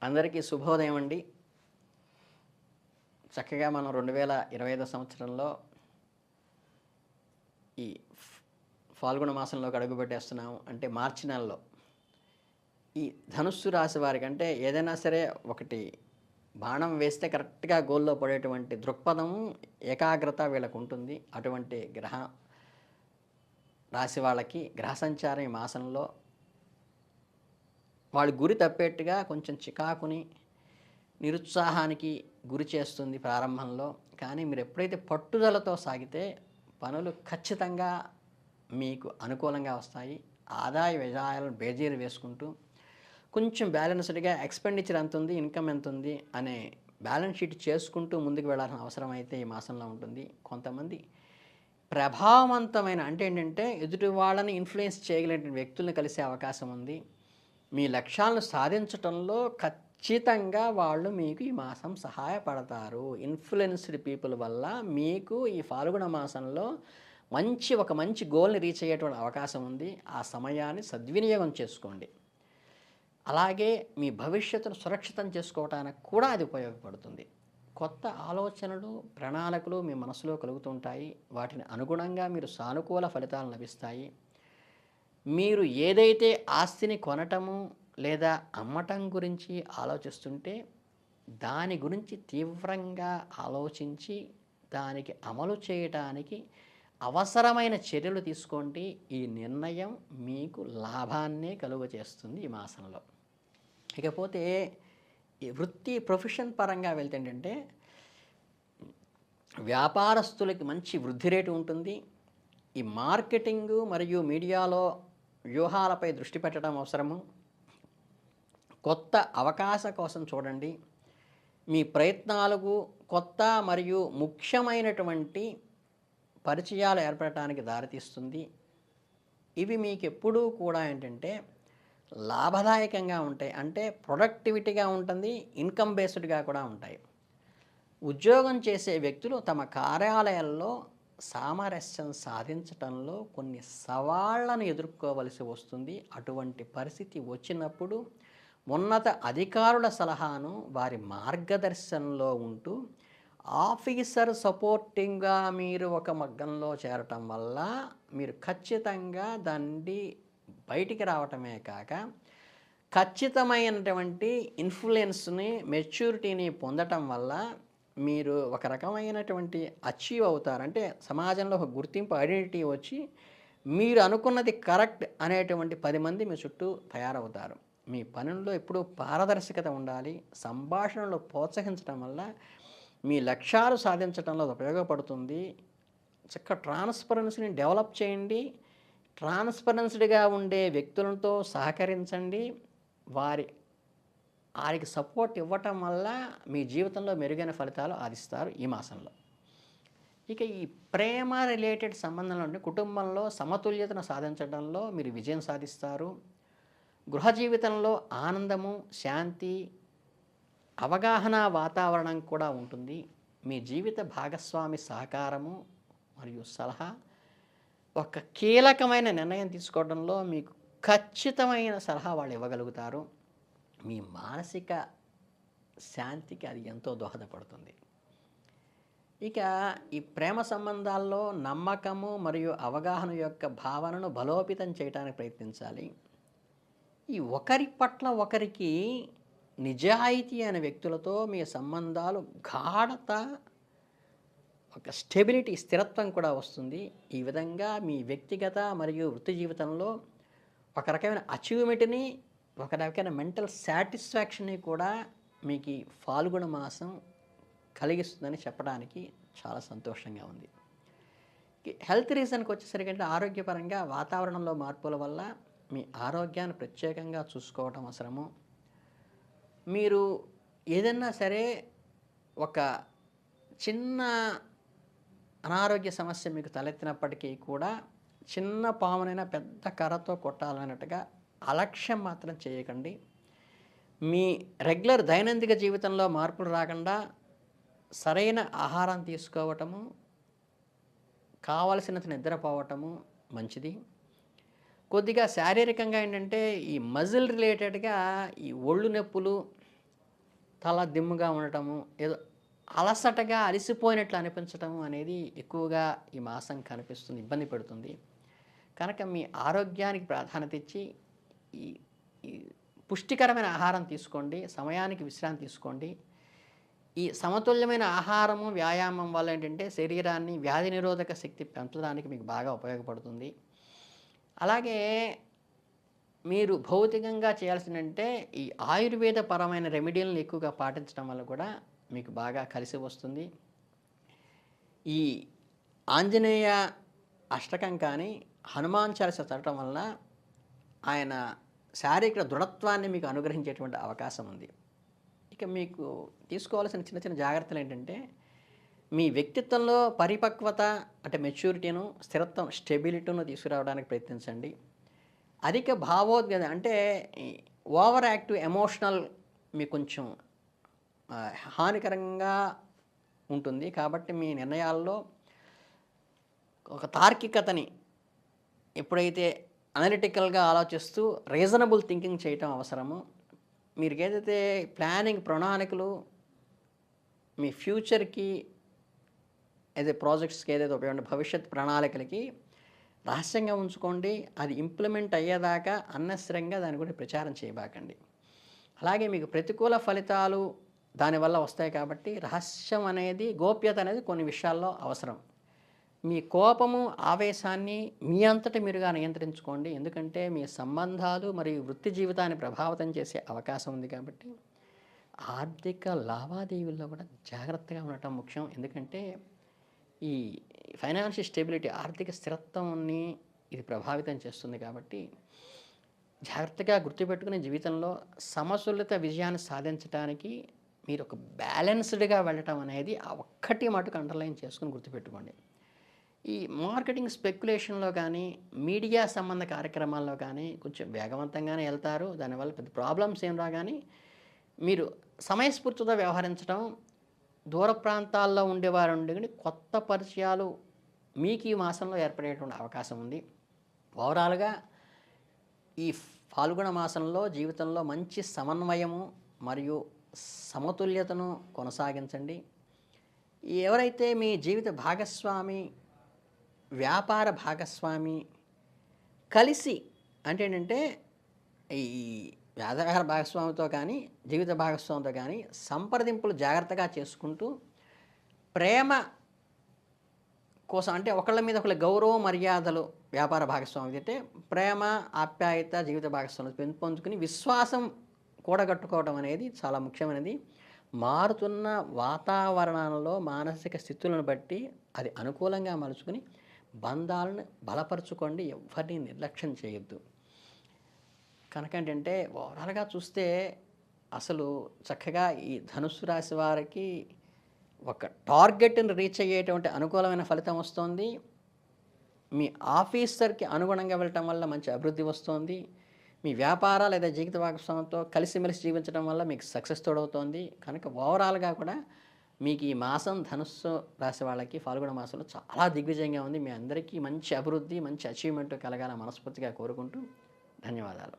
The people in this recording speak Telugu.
అందరికీ శుభోదయం అండి. చక్కగా మనం 2025 సంవత్సరంలో ఈ ఫాల్గుణ మాసంలోకి అడుగుపెట్టేస్తున్నాం. అంటే మార్చి నెలలో ఈ ధనుస్సు రాశి వారికి అంటే ఏదైనా సరే ఒకటి బాణం వేస్తే కరెక్ట్‌గా గోల్‌లో పడేటువంటి దృక్పథం, ఏకాగ్రత వీళ్ళకు ఉంటుంది. అటువంటి రాశి వాళ్ళకి గ్రహ సంచారం ఈ మాసంలో వాళ్ళు గురి తప్పేట్టుగా కొంచెం చికాకుని, నిరుత్సాహానికి గురి చేస్తుంది ప్రారంభంలో. కానీ మీరు ఎప్పుడైతే పట్టుదలతో సాగితే పనులు ఖచ్చితంగా మీకు అనుకూలంగా వస్తాయి. ఆదాయ వ్యయాలను బేజీలు వేసుకుంటూ కొంచెం బ్యాలెన్స్డ్‌గా ఎక్స్‌పెండిచర్ ఎంతుంది, ఇన్‌కమ్ ఎంతుంది అనే బ్యాలెన్స్ షీట్ చేసుకుంటూ ముందుకు వెళ్ళాల్సిన అవసరం అయితే ఈ మాసంలో ఉంటుంది. కొంతమంది ప్రభావవంతమైన అంటే ఏంటంటే ఎదుటి వాళ్ళని ఇన్‌ఫ్లుయెన్స్ చేయగలిగిన వ్యక్తుల్ని కలిసే అవకాశం ఉంది. మీ లక్ష్యాలను సాధించటంలో ఖచ్చితంగా వాళ్ళు మీకు ఈ మాసం సహాయపడతారు. ఇన్‌ఫ్లుయెన్స్‌డ్ పీపుల్ వల్ల మీకు ఈ ఫాల్గుణ మాసంలో ఒక మంచి గోల్‌ని రీచ్ అయ్యేటువంటి అవకాశం ఉంది. ఆ సమయాన్ని సద్వినియోగం చేసుకోండి. అలాగే మీ భవిష్యత్తును సురక్షితం చేసుకోవటానికి కూడా అది ఉపయోగపడుతుంది. కొత్త ఆలోచనలు, ప్రణాళికలు మీ మనసులో కలుగుతుంటాయి. వాటిని అనుగుణంగా మీరు సానుకూల ఫలితాలు లభిస్తాయి. మీరు ఏదైతే ఆస్తిని కొనటము లేదా అమ్మటం గురించి ఆలోచిస్తుంటే దాని గురించి తీవ్రంగా ఆలోచించి దానికి అమలు చేయటానికి అవసరమైన చర్యలు తీసుకోండి. ఈ నిర్ణయం మీకు లాభాన్నే కలుగజేస్తుంది ఈ మాసంలో. ఇకపోతే ఈ వృత్తి ప్రొఫెషన్ పరంగా వెళ్తే ఏంటంటే వ్యాపారస్తులకి మంచి వృద్ధి రేటు ఉంటుంది. ఈ మార్కెటింగు మరియు మీడియాలో వ్యూహాలపై దృష్టి పెట్టడం అవసరము. కొత్త అవకాశ కోసం చూడండి. మీ ప్రయత్నాలకు కొత్త మరియు ముఖ్యమైనటువంటి పరిచయాలు ఏర్పడటానికి దారితీస్తుంది. ఇవి మీకు ఎప్పుడూ కూడా ఏంటంటే లాభదాయకంగా ఉంటాయి. అంటే ప్రొడక్టివిటీగా ఉంటుంది, ఇన్కమ్ బేస్డ్గా కూడా ఉంటాయి. ఉద్యోగం చేసే వ్యక్తులు తమ కార్యాలయాల్లో సామరస్యం సాధించటంలో కొన్ని సవాళ్లను ఎదుర్కోవలసి వస్తుంది. అటువంటి పరిస్థితి వచ్చినప్పుడు ఉన్నత అధికారుల సలహాను, వారి మార్గదర్శనంలో ఉంటూ ఆఫీసర్ సపోర్టింగ్గా మీరు ఒక మగ్గంలో చేరటం వల్ల మీరు ఖచ్చితంగా దాన్ని బయటికి రావటమే కాక ఖచ్చితమైనటువంటి ఇన్ఫ్లుయెన్స్ని, మెచ్యూరిటీని పొందటం వల్ల మీరు ఒక రకమైనటువంటి అచీవ్ అవుతారు. అంటే సమాజంలో ఒక గుర్తింపు, ఐడెంటిటీ వచ్చి మీరు అనుకున్నది కరెక్ట్ అనేటువంటి 10 మంది మీ చుట్టూ తయారవుతారు. మీ పనుల్లో ఎప్పుడూ పారదర్శకత ఉండాలి. సంభాషణలో ప్రోత్సహించడం వల్ల మీ లక్ష్యాలు సాధించడంలో అది ఉపయోగపడుతుంది. ట్రాన్స్పరెన్సీని డెవలప్ చేయండి. ట్రాన్స్పరెన్స్డ్గా ఉండే వ్యక్తులతో సహకరించండి. వారికి సపోర్ట్ ఇవ్వటం వల్ల మీ జీవితంలో మెరుగైన ఫలితాలు ఆదిస్తారు ఈ మాసంలో. ఇక ఈ ప్రేమ రిలేటెడ్ సంబంధంలో అంటే కుటుంబంలో సమతుల్యతను సాధించడంలో మీరు విజయం సాధిస్తారు. గృహ జీవితంలో ఆనందము, శాంతి, అవగాహన వాతావరణం కూడా ఉంటుంది. మీ జీవిత భాగస్వామి సహకారము మరియు సలహా ఒక కీలకమైన నిర్ణయం తీసుకోవడంలో మీకు ఖచ్చితమైన సలహా వాళ్ళు ఇవ్వగలుగుతారు. మీ మానసిక శాంతికి అది ఎంతో దోహదపడుతుంది. ఇక ఈ ప్రేమ సంబంధాల్లో నమ్మకము మరియు అవగాహన యొక్క భావనను బలోపేతం చేయడానికి ప్రయత్నించాలి. ఈ ఒకరి పట్ల ఒకరికి నిజాయితీ అనే వ్యక్తులతో మీ సంబంధాలు గాఢత, ఒక స్టెబిలిటీ, స్థిరత్వం కూడా వస్తుంది. ఈ విధంగా మీ వ్యక్తిగత మరియు వృత్తి జీవితంలో ఒక రకమైన అచీవ్మెంట్ని, ఒక రకమైన మెంటల్ సాటిస్ఫాక్షన్ని కూడా మీకు ఈ ఫాల్గుణ మాసం కలిగిస్తుందని చెప్పడానికి చాలా సంతోషంగా ఉంది. హెల్త్ రీజన్కి వచ్చేసరికి అంటే ఆరోగ్యపరంగా వాతావరణంలో మార్పుల వల్ల మీ ఆరోగ్యాన్ని ప్రత్యేకంగా చూసుకోవడం అవసరము. మీరు ఏదన్నా సరే ఒక చిన్న అనారోగ్య సమస్య మీకు తలెత్తినప్పటికీ కూడా చిన్న పామునైనా పెద్ద కర్రతో కొట్టాలన్నట్టుగా అలక్ష్యం మాత్రం చేయకండి. మీ రెగ్యులర్ దైనందిక జీవితంలో మార్పులు రాకుండా సరైన ఆహారం తీసుకోవటము, కావలసినంత నిద్రపోవటము మంచిది. కొద్దిగా శారీరకంగా ఏంటంటే ఈ మజిల్ రిలేటెడ్గా ఈ ఒళ్ళు నొప్పులు, తల దిమ్ముగా ఉండటము, ఏదో అలసటగా అలసిపోయినట్లు అనిపించటం అనేది ఎక్కువగా ఈ మాసం కనిపిస్తుంది, ఇబ్బంది పెడుతుంది. కనుక మీ ఆరోగ్యానికి ప్రాధాన్యత ఇచ్చి ఈ ఈ పుష్టికరమైన ఆహారం తీసుకోండి, సమయానికి విశ్రాంతి తీసుకోండి. ఈ సమతుల్యమైన ఆహారము, వ్యాయామం వల్ల ఏంటంటే శరీరాన్ని వ్యాధి నిరోధక శక్తి పెంచడానికి మీకు బాగా ఉపయోగపడుతుంది. అలాగే మీరు భౌతికంగా చేయాల్సిందంటే ఈ ఆయుర్వేద పరమైన రెమెడీలను ఎక్కువగా పాటించడం వల్ల కూడా మీకు బాగా కలిసి వస్తుంది. ఈ ఆంజనేయ అష్టకం కానీ, హనుమాన్ చాలీస చదవటం వలన ఆయన శారీరక దృఢత్వాన్ని మీకు అనుగ్రహించేటువంటి అవకాశం ఉంది. ఇక మీకు తీసుకోవాల్సిన చిన్న చిన్న జాగ్రత్తలు ఏంటంటే, మీ వ్యక్తిత్వంలో పరిపక్వత అంటే మెచ్యూరిటీను, స్థిరత్వం స్టెబిలిటీను తీసుకురావడానికి ప్రయత్నించండి. అధిక భావోద్వేగం అంటే ఓవర్ యాక్టివ్ ఎమోషనల్ మీకు కొంచెం హానికరంగా ఉంటుంది. కాబట్టి మీ నిర్ణయాల్లో ఒక తార్కికతని ఎప్పుడైతే అనలిటికల్గా ఆలోచిస్తూ రీజనబుల్ థింకింగ్ చేయటం అవసరము. మీరు ఏదైతే ప్లానింగ్ ప్రణాళికలు మీ ఫ్యూచర్కి ఏదైతే ప్రాజెక్ట్స్కి ఏదైతే ఉపయోగపడే భవిష్యత్ ప్రణాళికలకి రహస్యంగా ఉంచుకోండి. అది ఇంప్లిమెంట్ అయ్యేదాకా అన్నవసరంగా దాని గురించి ప్రచారం చేయబాకండి. అలాగే మీకు ప్రతికూల ఫలితాలు దానివల్ల వస్తాయి కాబట్టి రహస్యం అనేది, గోప్యత అనేది కొన్ని విషయాల్లో అవసరం. మీ కోపము, ఆవేశాన్ని మీ అంతట మీరుగా నియంత్రించుకోండి. ఎందుకంటే మీ సంబంధాలు మరియు వృత్తి జీవితాన్ని ప్రభావితం చేసే అవకాశం ఉంది కాబట్టి ఆర్థిక లావాదేవీల్లో కూడా జాగ్రత్తగా ఉండటం ముఖ్యం. ఎందుకంటే ఈ ఫైనాన్షియల్ స్టెబిలిటీ, ఆర్థిక స్థిరత్వాన్ని ఇది ప్రభావితం చేస్తుంది కాబట్టి జాగ్రత్తగా గుర్తుపెట్టుకుని జీవితంలో సమతుల్యత విజయాన్ని సాధించడానికి మీరు ఒక బ్యాలెన్స్డ్గా వెళ్ళటం అనేది ఆ ఒక్కటి మటుకు అండర్లైన్ చేసుకుని గుర్తుపెట్టుకోండి. ఈ మార్కెటింగ్ స్పెక్యులేషన్లో కానీ, మీడియా సంబంధ కార్యక్రమాల్లో కానీ కొంచెం వేగవంతంగానే వెళ్తారు. దానివల్ల పెద్ద ప్రాబ్లమ్స్ ఏం రా కానీ మీరు సమయస్ఫూర్తితో వ్యవహరించడం, దూర ప్రాంతాల్లో ఉండేవారు ఉండి కొత్త పరిచయాలు మీకు ఈ మాసంలో ఏర్పడేటువంటి అవకాశం ఉంది. ఓవరాల్గా ఈ ఫాల్గుణ మాసంలో జీవితంలో మంచి సమన్వయము మరియు సమతుల్యతను కొనసాగించండి. ఎవరైతే మీ జీవిత భాగస్వామి, వ్యాపార భాగస్వామి కలిసి అంటే ఏంటంటే ఈ వ్యాపార భాగస్వామితో కానీ, జీవిత భాగస్వామితో కానీ సంప్రదింపులు జాగ్రత్తగా చేసుకుంటూ ప్రేమ కోసం అంటే ఒకళ్ళ మీద ఒకళ్ళ గౌరవ మర్యాదలు వ్యాపార భాగస్వామి అంటే ప్రేమ, ఆప్యాయత జీవిత భాగస్వామి పెంపొందుకుని విశ్వాసం కూడగట్టుకోవడం అనేది చాలా ముఖ్యమైనది. మారుతున్న వాతావరణంలో మానసిక స్థితులను బట్టి అది అనుకూలంగా మలుచుకుని బంధాలను బలపరుచుకోండి. ఎవరిని నిర్లక్ష్యం చేయొద్దు. కనుక ఏంటంటే ఓవరాల్గా చూస్తే అసలు చక్కగా ఈ ధనుస్సు రాశి వారికి ఒక టార్గెట్ని రీచ్ అయ్యేటువంటి అనుకూలమైన ఫలితం వస్తుంది. మీ ఆఫీసర్కి అనుగుణంగా వెళ్ళటం వల్ల మంచి అభివృద్ధి వస్తుంది. మీ వ్యాపార లేదా జీవిత భాగస్వామితో కలిసిమెలిసి జీవించడం వల్ల మీకు సక్సెస్ తోడవుతోంది. కనుక ఓవరాల్గా కూడా మీకు ఈ మాసం ధనుస్సు రాశి వాళ్ళకి ఫాల్గుణ మాసంలో చాలా దిగ్విజయంగా ఉంది. మీ అందరికీ మంచి అభివృద్ధి, మంచి అచీవ్మెంట్ కలగాలని మనస్ఫూర్తిగా కోరుకుంటూ ధన్యవాదాలు.